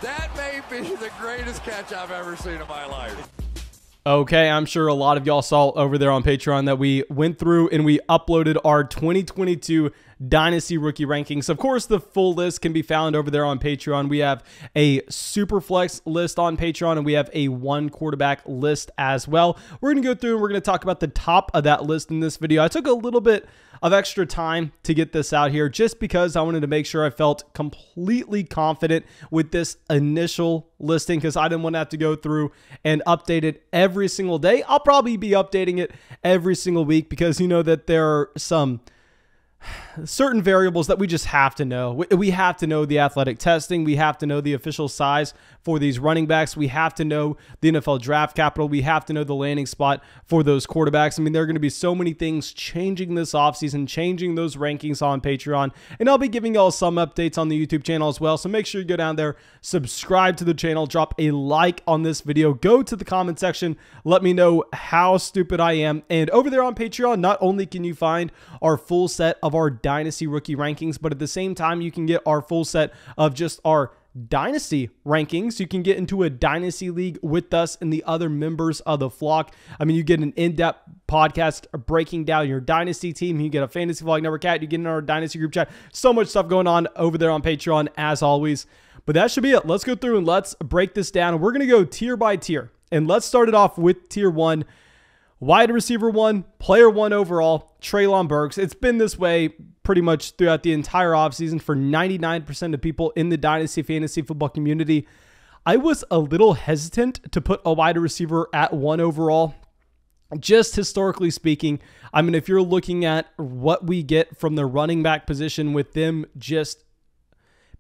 That may be the greatest catch I've ever seen in my life. Okay, I'm sure a lot of y'all saw over there on Patreon that we went through and we uploaded our 2022 Dynasty rookie rankings. Of course, the full list can be found over there on Patreon. We have a super flex list on Patreon, and we have a one quarterback list as well. We're going to go through and we're going to talk about the top of that list in this video. I took a little bit of extra time to get this out here just because I wanted to make sure I felt completely confident with this initial listing, because I didn't want to have to go through and update it every single day. I'll probably be updating it every single week because you know that there are some certain variables that we just have to know. We have to know the athletic testing. We have to know the official size for these running backs. We have to know the NFL draft capital. We have to know the landing spot for those quarterbacks. I mean, there are going to be so many things changing this offseason, changing those rankings on Patreon. And I'll be giving y'all some updates on the YouTube channel as well. So make sure you go down there, subscribe to the channel, drop a like on this video, go to the comment section, let me know how stupid I am. And over there on Patreon, not only can you find our full set of our Dynasty rookie rankings, but at the same time, you can get our full set of just our Dynasty rankings. You can get into a Dynasty league with us and the other members of the flock. I mean, you get an in-depth podcast breaking down your Dynasty team. You get a Fantasy Vlog Network cat. You get in our Dynasty group chat. So much stuff going on over there on Patreon as always. But that should be it. Let's go through and let's break this down. We're going to go tier by tier. And let's start it off with tier 1. Wide receiver 1, player 1 overall, Treylon Burks. It's been this way pretty much throughout the entire offseason for 99% of people in the Dynasty fantasy football community. I was a little hesitant to put a wide receiver at 1 overall, just historically speaking. I mean, if you're looking at what we get from the running back position with them just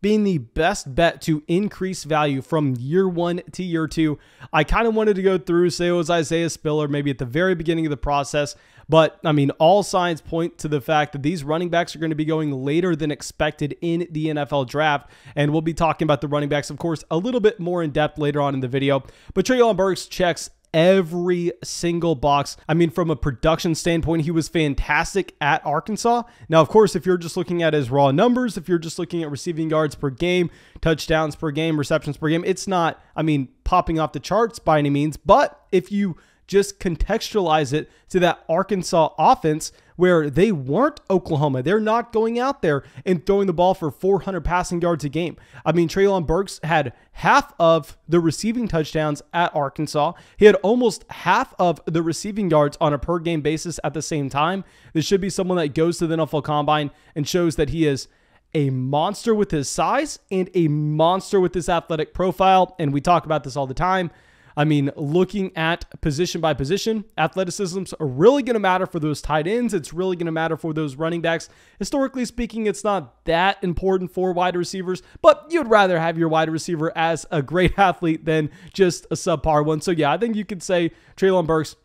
being the best bet to increase value from year 1 to year 2. I kind of wanted to go through, say it was Isaiah Spiller, maybe at the very beginning of the process. But, I mean, all signs point to the fact that these running backs are going to be going later than expected in the NFL draft. And we'll be talking about the running backs, of course, a little bit more in depth later on in the video. But Treylon Burks checks every single box. I mean, from a production standpoint, he was fantastic at Arkansas. Now, of course, if you're just looking at his raw numbers, if you're just looking at receiving yards per game, touchdowns per game, receptions per game, it's not, I mean, popping off the charts by any means. But if you just contextualize it to that Arkansas offense where they weren't Oklahoma. They're not going out there and throwing the ball for 400 passing yards a game. I mean, Treylon Burks had half of the receiving touchdowns at Arkansas. He had almost half of the receiving yards on a per game basis at the same time. This should be someone that goes to the NFL Combine and shows that he is a monster with his size and a monster with his athletic profile. And we talk about this all the time. I mean, looking at position by position, athleticism's really going to matter for those tight ends. It's really going to matter for those running backs. Historically speaking, it's not that important for wide receivers, but you'd rather have your wide receiver as a great athlete than just a subpar one. So yeah, I think you could say Treylon Burks,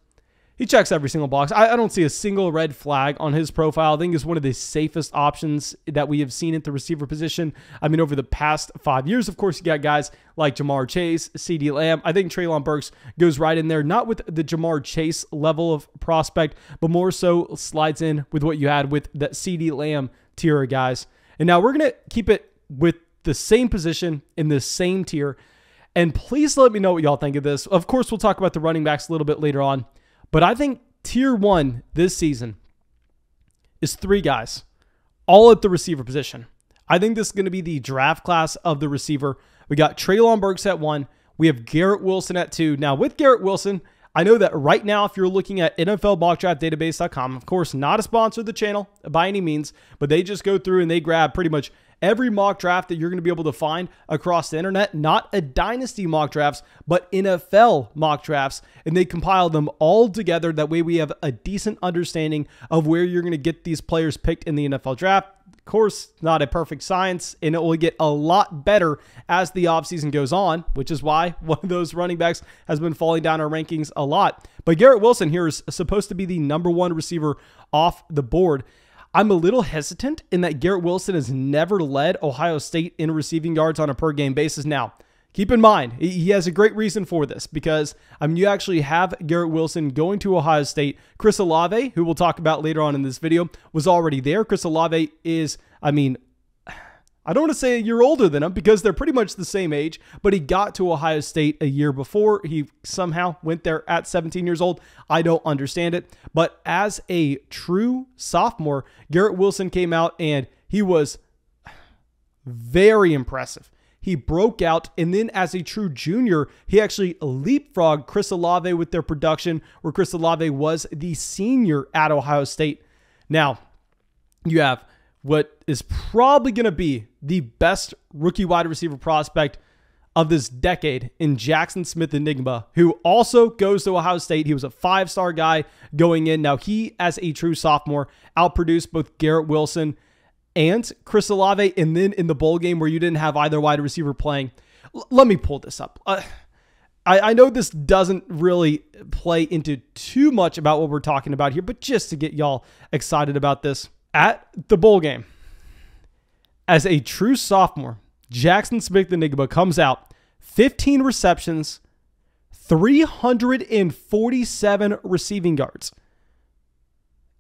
he checks every single box. I don't see a single red flag on his profile. I think he's one of the safest options that we have seen at the receiver position. I mean, over the past 5 years, of course, you got guys like Jamar Chase, CeeDee Lamb. I think Treylon Burks goes right in there, not with the Jamar Chase level of prospect, but more so slides in with what you had with that CeeDee Lamb tier of guys. And now we're going to keep it with the same position in the same tier. And please let me know what y'all think of this. Of course, we'll talk about the running backs a little bit later on. But I think tier 1 this season is 3 guys, all at the receiver position. I think this is going to be the draft class of the receiver. We got Treylon Burks at 1. We have Garrett Wilson at 2. Now, with Garrett Wilson, I know that right now, if you're looking at NFLMockDraftDatabase.com, of course, not a sponsor of the channel by any means, but they just go through and they grab pretty much every mock draft that you're going to be able to find across the internet, not a Dynasty mock drafts, but NFL mock drafts, and they compile them all together. That way we have a decent understanding of where you're going to get these players picked in the NFL draft. Of course, not a perfect science, and it will get a lot better as the offseason goes on, which is why one of those running backs has been falling down our rankings a lot. But Garrett Wilson here is supposed to be the #1 receiver off the board. I'm a little hesitant in that Garrett Wilson has never led Ohio State in receiving yards on a per game basis. Now, keep in mind, he has a great reason for this because, I mean, you actually have Garrett Wilson going to Ohio State. Chris Alave, who we'll talk about later on in this video, was already there. Chris Alave is, I mean, I don't want to say a year older than him because they're pretty much the same age, but he got to Ohio State a year before. He somehow went there at 17 years old. I don't understand it. But as a true sophomore, Garrett Wilson came out and he was very impressive. He broke out, and then as a true junior, he actually leapfrogged Chris Alave with their production, where Chris Alave was the senior at Ohio State. Now, you have what is probably going to be the best rookie wide receiver prospect of this decade in Jackson Smith-Njigba, who also goes to Ohio State. He was a 5-star guy going in. Now, he, as a true sophomore, outproduced both Garrett Wilson and Chris Alave, and then in the bowl game where you didn't have either wide receiver playing. Let me pull this up. I know this doesn't really play into too much about what we're talking about here, but just to get y'all excited about this. At the bowl game, as a true sophomore, Jackson Smith-Njigba comes out 15 receptions, 347 receiving yards,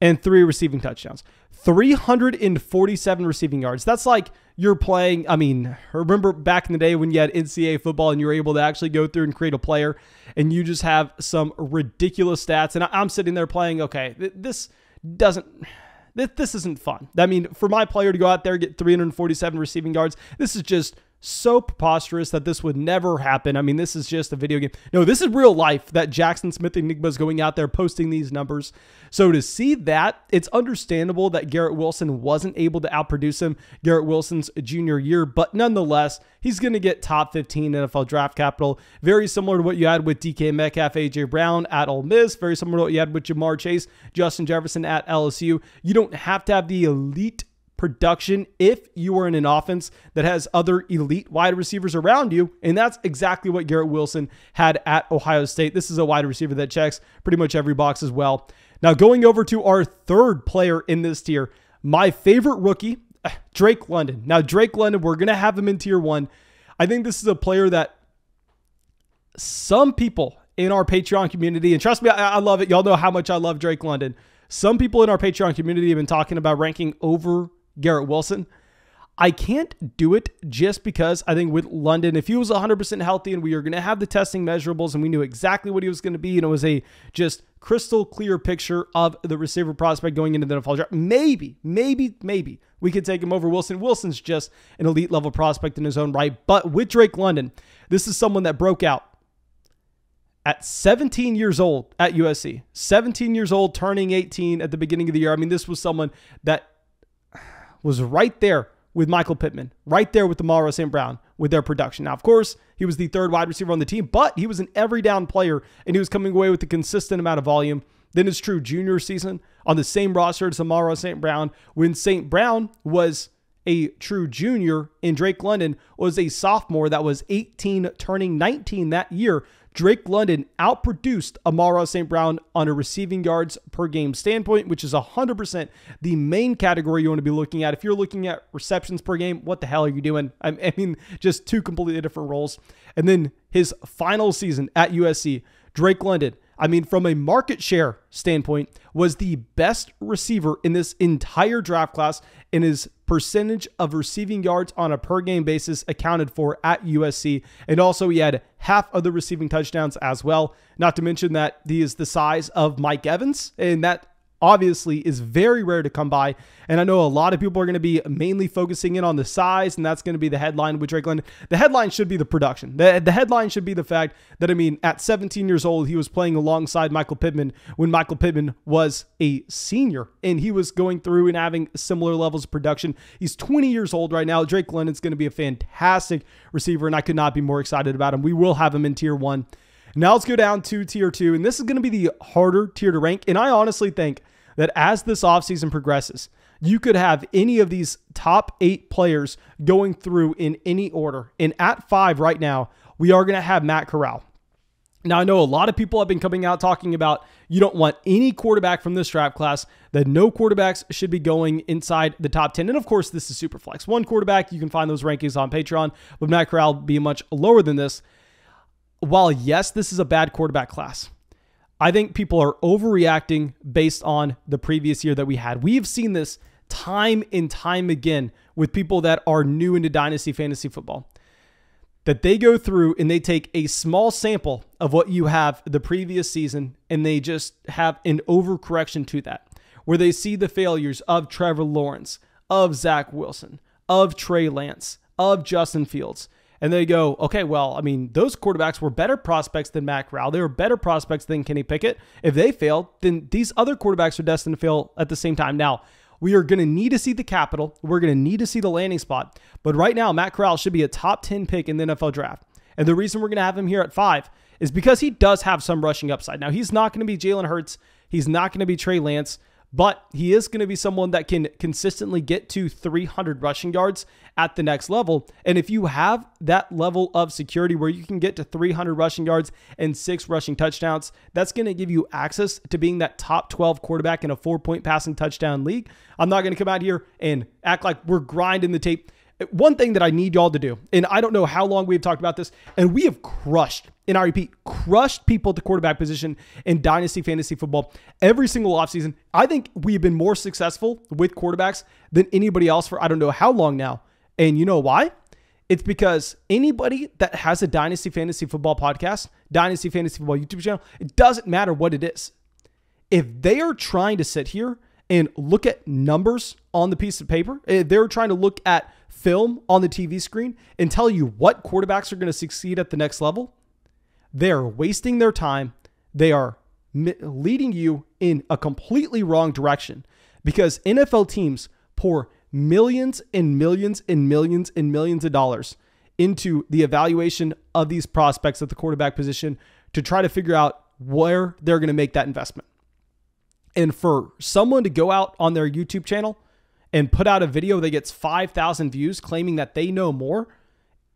and 3 receiving touchdowns. 347 receiving yards. That's like you're playing, I mean, remember back in the day when you had NCAA football and you were able to actually go through and create a player and you just have some ridiculous stats. And I'm sitting there playing, okay, this isn't fun. I mean, for my player to go out there and get 347 receiving yards, this is just so preposterous that this would never happen. I mean, this is just a video game. No, this is real life that Jackson Smith-Njigba is going out there posting these numbers. So to see that, it's understandable that Garrett Wilson wasn't able to outproduce him Garrett Wilson's junior year, but nonetheless, he's going to get top 15 NFL draft capital. Very similar to what you had with DK Metcalf, AJ Brown at Ole Miss. Very similar to what you had with Jamar Chase, Justin Jefferson at LSU. You don't have to have the elite production if you are in an offense that has other elite wide receivers around you, and that's exactly what Garrett Wilson had at Ohio State. This is a wide receiver that checks pretty much every box as well. Now, going over to our third player in this tier, my favorite rookie, Drake London. Now, Drake London, we're going to have him in tier 1. I think this is a player that some people in our Patreon community, and trust me, I love it. Y'all know how much I love Drake London. Some people in our Patreon community have been talking about ranking over Garrett Wilson. I can't do it just because I think with London, if he was 100% healthy and we were going to have the testing measurables and we knew exactly what he was going to be and it was a just crystal clear picture of the receiver prospect going into the NFL draft, maybe we could take him over Wilson. Wilson's just an elite level prospect in his own right. But with Drake London, this is someone that broke out at 17 years old at USC. 17 years old, turning 18 at the beginning of the year. I mean, this was someone that was right there with Michael Pittman, right there with Amon-Ra St. Brown with their production. Now, of course, he was the third wide receiver on the team, but he was an every down player, and he was coming away with a consistent amount of volume. Then his true junior season on the same roster as Amon-Ra St. Brown, when St. Brown was a true junior and Drake London was a sophomore that was 18 turning 19 that year. Drake London outproduced Amon-Ra St. Brown on a receiving yards per game standpoint, which is 100% the main category you want to be looking at. If you're looking at receptions per game, what the hell are you doing? I mean, just two completely different roles. And then his final season at USC, Drake London, I mean, from a market share standpoint, was the best receiver in this entire draft class, and his percentage of receiving yards on a per game basis accounted for at USC. And also he had half of the receiving touchdowns as well. Not to mention that he is the size of Mike Evans, and that obviously is very rare to come by. And I know a lot of people are going to be mainly focusing in on the size, and that's going to be the headline with Drake London. The headline should be the production. The headline should be the fact that, I mean, at 17 years old, he was playing alongside Michael Pittman when Michael Pittman was a senior, and he was going through and having similar levels of production. He's 20 years old right now. Drake London's going to be a fantastic receiver, and I could not be more excited about him. We will have him in tier 1. Now let's go down to tier 2, and this is going to be the harder tier to rank, and I honestly think that as this offseason progresses, you could have any of these top 8 players going through in any order. And at 5 right now, we are going to have Matt Corral. Now, I know a lot of people have been coming out talking about you don't want any quarterback from this draft class, that no quarterbacks should be going inside the top 10. And of course, this is super flex. One quarterback, you can find those rankings on Patreon, but Matt Corral being much lower than this. While yes, this is a bad quarterback class, I think people are overreacting based on the previous year that we had. We've seen this time and time again with people that are new into Dynasty Fantasy Football, that they go through and they take a small sample of what you have the previous season and they just have an overcorrection to that, where they see the failures of Trevor Lawrence, of Zach Wilson, of Trey Lance, of Justin Fields. And they go, okay, well, I mean, those quarterbacks were better prospects than Matt Corral. They were better prospects than Kenny Pickett. If they failed, then these other quarterbacks are destined to fail at the same time. Now, we are going to need to see the capital. We're going to need to see the landing spot. But right now, Matt Corral should be a top 10 pick in the NFL draft. And the reason we're going to have him here at 5 is because he does have some rushing upside. Now, he's not going to be Jalen Hurts. He's not going to be Trey Lance. But he is going to be someone that can consistently get to 300 rushing yards at the next level. And if you have that level of security where you can get to 300 rushing yards and 6 rushing touchdowns, that's going to give you access to being that top 12 quarterback in a 4-point passing touchdown league. I'm not going to come out here and act like we're grinding the tape. One thing that I need y'all to do, and I don't know how long we've talked about this, and we have crushed, and I repeat, crushed people at the quarterback position in Dynasty Fantasy Football every single offseason. I think we've been more successful with quarterbacks than anybody else for I don't know how long now. And you know why? It's because anybody that has a Dynasty Fantasy Football podcast, Dynasty Fantasy Football YouTube channel, it doesn't matter what it is. If they are trying to sit here and look at numbers on the piece of paper, if they're trying to look at film on the TV screen and tell you what quarterbacks are going to succeed at the next level, they're wasting their time. They are leading you in a completely wrong direction, because NFL teams pour millions and millions and millions and millions of dollars into the evaluation of these prospects at the quarterback position to try to figure out where they're going to make that investment. And for someone to go out on their YouTube channel and put out a video that gets 5,000 views claiming that they know more,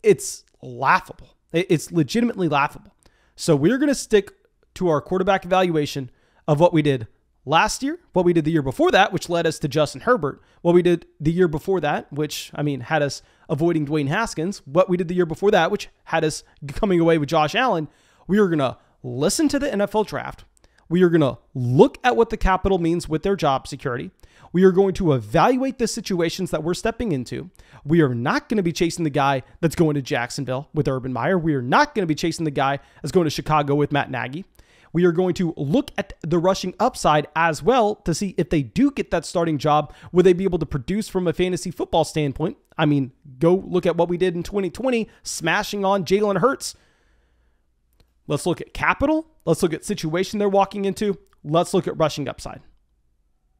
it's laughable. It's legitimately laughable. So we're going to stick to our quarterback evaluation of what we did last year, what we did the year before that, which led us to Justin Herbert, what we did the year before that, which, I mean, had us avoiding Dwayne Haskins, what we did the year before that, which had us coming away with Josh Allen. We are going to listen to the NFL draft. We are going to look at what the capital means with their job security. We are going to evaluate the situations that we're stepping into. We are not going to be chasing the guy that's going to Jacksonville with Urban Meyer. We are not going to be chasing the guy that's going to Chicago with Matt Nagy. We are going to look at the rushing upside as well to see if they do get that starting job, will they be able to produce from a fantasy football standpoint? I mean, go look at what we did in 2020, smashing on Jalen Hurts. Let's look at capital. Let's look at situation they're walking into. Let's look at rushing upside.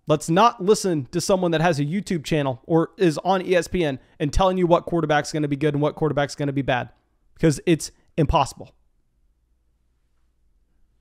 Let's not listen to someone that has a YouTube channel or is on ESPN and telling you what quarterback's going to be good and what quarterback's going to be bad, because it's impossible.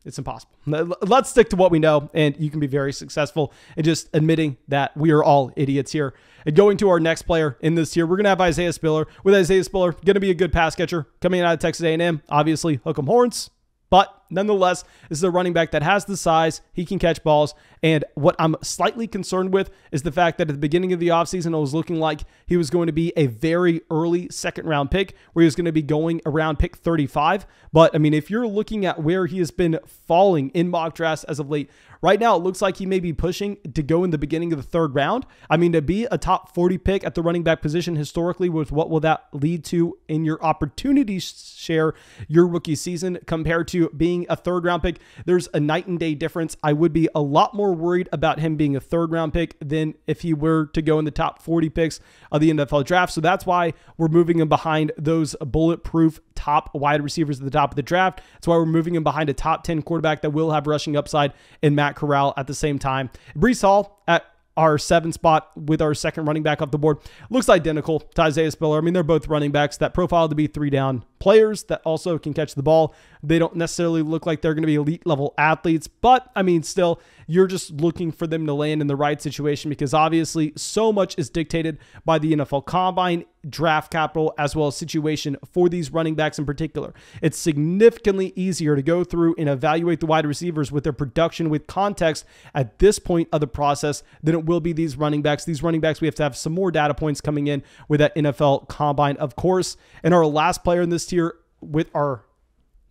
It's impossible. Let's stick to what we know, and you can be very successful in just admitting that we are all idiots here. And going to our next player in this tier, we're going to have Isaiah Spiller. With Isaiah Spiller, going to be a good pass catcher coming out of Texas A&M. Obviously, hook 'em horns. But nonetheless, this is a running back that has the size. He can catch balls. And what I'm slightly concerned with is the fact that at the beginning of the offseason, it was looking like he was going to be a very early second-round pick, where he was going to be going around pick 35. But, I mean, if you're looking at where he has been falling in mock drafts as of late, right now it looks like he may be pushing to go in the beginning of the 3rd round. I mean, to be a top 40 pick at the running back position historically, with what will that lead to in your opportunity share your rookie season compared to being a 3rd round pick, there's a night and day difference. I would be a lot more worried about him being a 3rd round pick than if he were to go in the top 40 picks of the NFL draft. So that's why we're moving him behind those bulletproof top wide receivers at the top of the draft. That's why we're moving him behind a top 10 quarterback that will have rushing upside in Matt Corral at the same time. Breece Hall at our 7th spot with our second running back off the board looks identical to Isaiah Spiller. I mean, they're both running backs that profile to be 3-down players that also can catch the ball. They don't necessarily look like they're going to be elite level athletes, but I mean, still, you're just looking for them to land in the right situation, because obviously so much is dictated by the NFL Combine, draft capital, as well as situation for these running backs in particular. It's significantly easier to go through and evaluate the wide receivers with their production with context at this point of the process than it will be these running backs. These running backs, we have to have some more data points coming in with that NFL Combine, of course. And our last player in this tier with our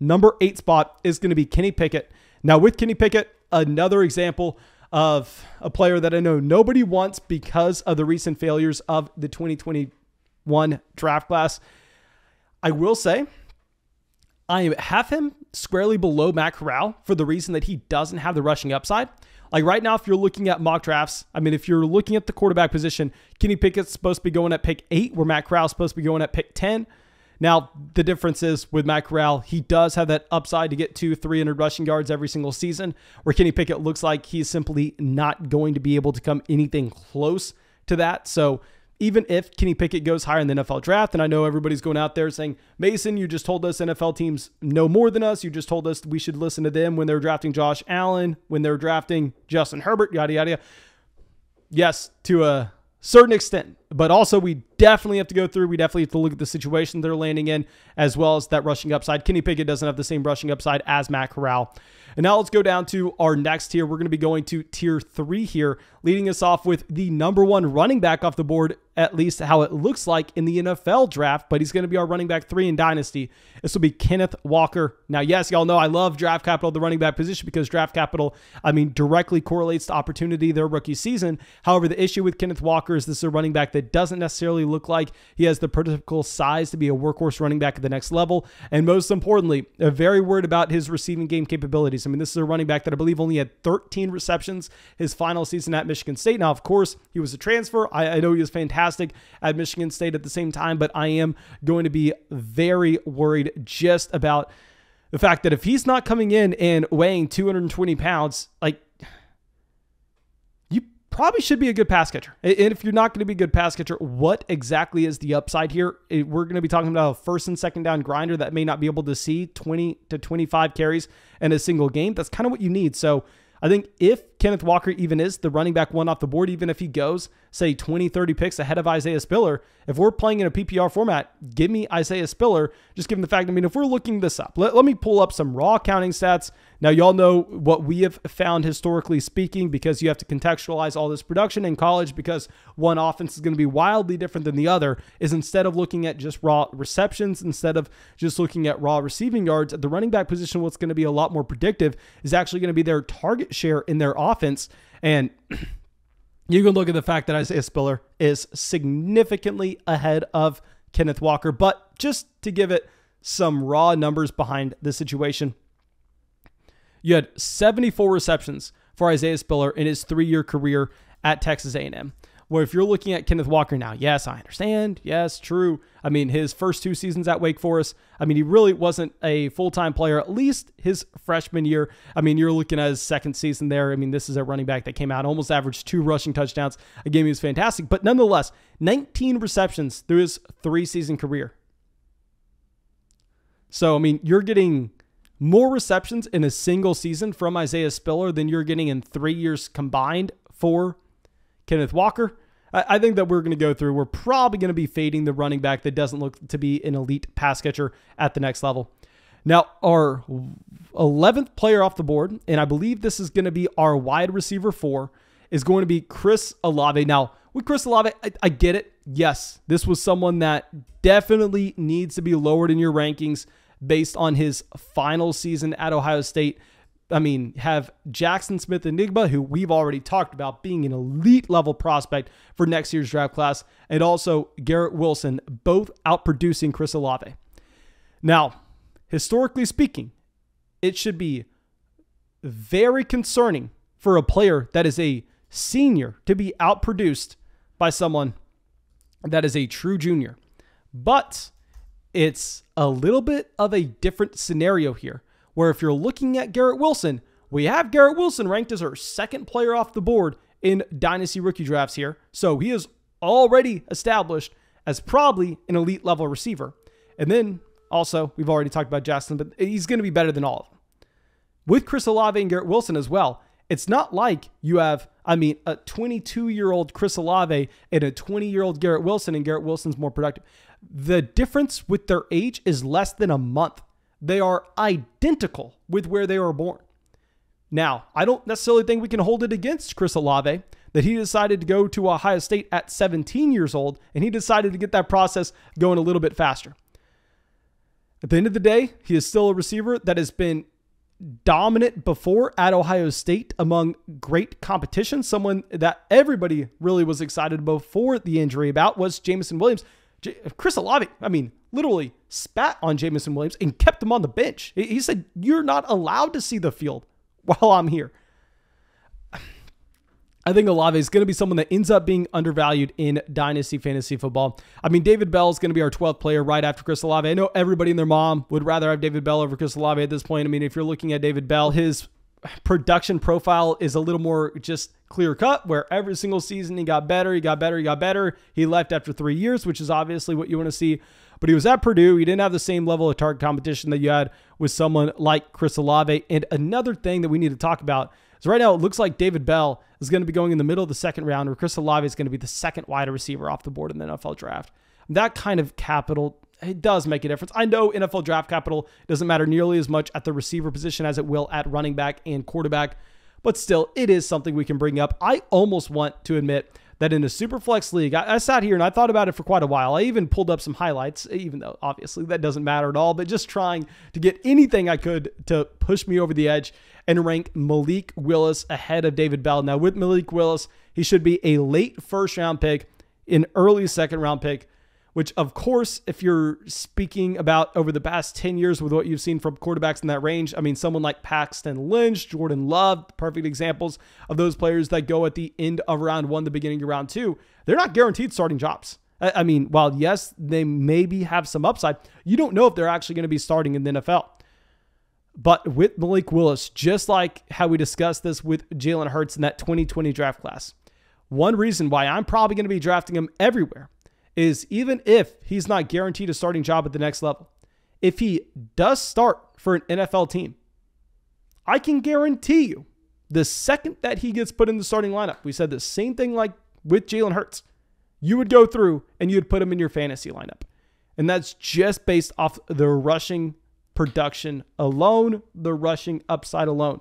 number 8 spot is going to be Kenny Pickett. Now, with Kenny Pickett, another example of a player that I know nobody wants because of the recent failures of the 2021 draft class. I will say I have him squarely below Matt Corral for the reason that he doesn't have the rushing upside. Like right now, if you're looking at mock drafts, I mean, if you're looking at the quarterback position, Kenny Pickett's supposed to be going at pick 8, where Matt Corral's supposed to be going at pick 10. Now, the difference is with Matt Corral, he does have that upside to get 200-300 rushing yards every single season, where Kenny Pickett looks like he's simply not going to be able to come anything close to that. So even if Kenny Pickett goes higher in the NFL draft, and I know everybody's going out there saying, Mason, you just told us NFL teams know more than us. You just told us we should listen to them when they're drafting Josh Allen, when they're drafting Justin Herbert, yada, yada, yada. Yes, to a certain extent, but also we definitely have to go through. We definitely have to look at the situation they're landing in, as well as that rushing upside. Kenny Pickett doesn't have the same rushing upside as Matt Corral. And now let's go down to our next tier. We're going to be going to tier 3 here, leading us off with the number 1 running back off the board, at least how it looks like in the NFL draft, but he's going to be our running back 3 in Dynasty. This will be Kenneth Walker. Now, yes, y'all know I love draft capital at the running back position because draft capital, I mean, directly correlates to opportunity their rookie season. However, the issue with Kenneth Walker is this is a running back that doesn't necessarily look like he has the prototypical size to be a workhorse running back at the next level. And most importantly, very worried about his receiving game capabilities. I mean, this is a running back that I believe only had 13 receptions his final season at Michigan State. Now, of course, he was a transfer. I know he was fantastic at Michigan State at the same time, but I am going to be very worried just about the fact that if he's not coming in and weighing 220 pounds, like, you probably should be a good pass catcher. And if you're not going to be a good pass catcher, what exactly is the upside here? We're going to be talking about a first and second down grinder that may not be able to see 20 to 25 carries in a single game. That's kind of what you need. So I think if Kenneth Walker even is the running back 1 off the board, even if he goes, say, 20, 30 picks ahead of Isaiah Spiller, if we're playing in a PPR format, give me Isaiah Spiller, just given the fact, I mean, if we're looking this up, let me pull up some raw counting stats. Now, y'all know what we have found historically speaking, because you have to contextualize all this production in college, because one offense is going to be wildly different than the other, is instead of looking at just raw receptions, instead of just looking at raw receiving yards, at the running back position, what's going to be a lot more predictive is actually going to be their target share in their offense. And you can look at the fact that Isaiah Spiller is significantly ahead of Kenneth Walker. But just to give it some raw numbers behind the situation, you had 74 receptions for Isaiah Spiller in his 3-year career at Texas A&M. Where if you're looking at Kenneth Walker now, yes, I understand. Yes, true. I mean, his first 2 seasons at Wake Forest, I mean, he really wasn't a full-time player, at least his freshman year. I mean, you're looking at his second season there. I mean, this is a running back that came out, almost averaged 2 rushing touchdowns. A game he was fantastic. But nonetheless, 19 receptions through his 3-season career. So, I mean, you're getting more receptions in a single season from Isaiah Spiller than you're getting in 3 years combined for Kenneth Walker. I think that we're going to go through. We're probably going to be fading the running back that doesn't look to be an elite pass catcher at the next level. Now, our 11th player off the board, and I believe this is going to be our wide receiver 4, is going to be Chris Alave. Now, with Chris Alave, I get it. Yes, this was someone that definitely needs to be lowered in your rankings based on his final season at Ohio State. I mean, have Jackson Smith-Njigba, who we've already talked about being an elite level prospect for next year's draft class, and also Garrett Wilson, both outproducing Chris Alave. Now, historically speaking, it should be very concerning for a player that is a senior to be outproduced by someone that is a true junior. But it's a little bit of a different scenario here, where if you're looking at Garrett Wilson, we have Garrett Wilson ranked as our 2nd player off the board in Dynasty rookie drafts here. So he is already established as probably an elite level receiver. And then also, we've already talked about Jackson, but he's going to be better than all of them. With Chris Alave and Garrett Wilson as well, it's not like you have, I mean, a 22-year-old Chris Alave and a 20-year-old Garrett Wilson, and Garrett Wilson's more productive. The difference with their age is less than a month. They are identical with where they were born. Now, I don't necessarily think we can hold it against Chris Alave that he decided to go to Ohio State at 17 years old, and he decided to get that process going a little bit faster. At the end of the day, he is still a receiver that has been dominant before at Ohio State among great competition. Someone that everybody really was excited before the injury about was Jameson Williams. Chris Alave, I mean, literally spat on Jameson Williams and kept him on the bench. He said, "You're not allowed to see the field while I'm here." I think Alave is going to be someone that ends up being undervalued in Dynasty Fantasy Football. I mean, David Bell is going to be our 12th player right after Chris Alave. I know everybody and their mom would rather have David Bell over Chris Alave at this point. I mean, if you're looking at David Bell, his production profile is a little more just clear cut, where every single season he got better, he got better, he got better. He left after 3 years, which is obviously what you want to see. But he was at Purdue. He didn't have the same level of target competition that you had with someone like Chris Alave. And another thing that we need to talk about is right now it looks like David Bell is going to be going in the middle of the second round, where Chris Alave is going to be the second wide receiver off the board in the NFL draft. That kind of capital, it does make a difference. I know NFL draft capital doesn't matter nearly as much at the receiver position as it will at running back and quarterback, but still, it is something we can bring up. I almost want to admit that in a Superflex league, I sat here and I thought about it for quite a while. I even pulled up some highlights, even though obviously that doesn't matter at all, but just trying to get anything I could to push me over the edge and rank Malik Willis ahead of David Bell. Now, with Malik Willis, he should be a late first-round pick, an early second-round pick, which, of course, if you're speaking about over the past 10 years with what you've seen from quarterbacks in that range, I mean, someone like Paxton Lynch, Jordan Love, perfect examples of those players that go at the end of round 1, the beginning of round 2. They're not guaranteed starting jobs. I mean, while, yes, they maybe have some upside, you don't know if they're actually going to be starting in the NFL. But with Malik Willis, just like how we discussed this with Jalen Hurts in that 2020 draft class, one reason why I'm probably going to be drafting him everywhere is even if he's not guaranteed a starting job at the next level, if he does start for an NFL team, I can guarantee you the second that he gets put in the starting lineup, we said the same thing like with Jalen Hurts, you would go through and you'd put him in your fantasy lineup. And that's just based off the rushing production alone, the rushing upside alone.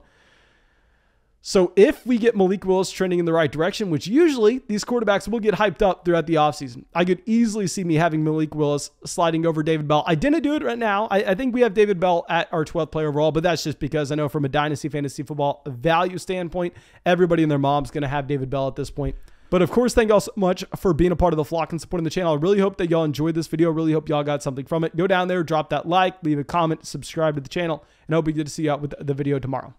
So if we get Malik Willis trending in the right direction, which usually these quarterbacks will get hyped up throughout the offseason, I could easily see me having Malik Willis sliding over David Bell. I didn't do it right now. I think we have David Bell at our 12th player overall, but that's just because I know from a Dynasty Fantasy Football value standpoint, everybody and their mom's going to have David Bell at this point. But of course, thank y'all so much for being a part of the flock and supporting the channel. I really hope that y'all enjoyed this video. I really hope y'all got something from it. Go down there, drop that like, leave a comment, subscribe to the channel, and I hope we get to see you out with the video tomorrow.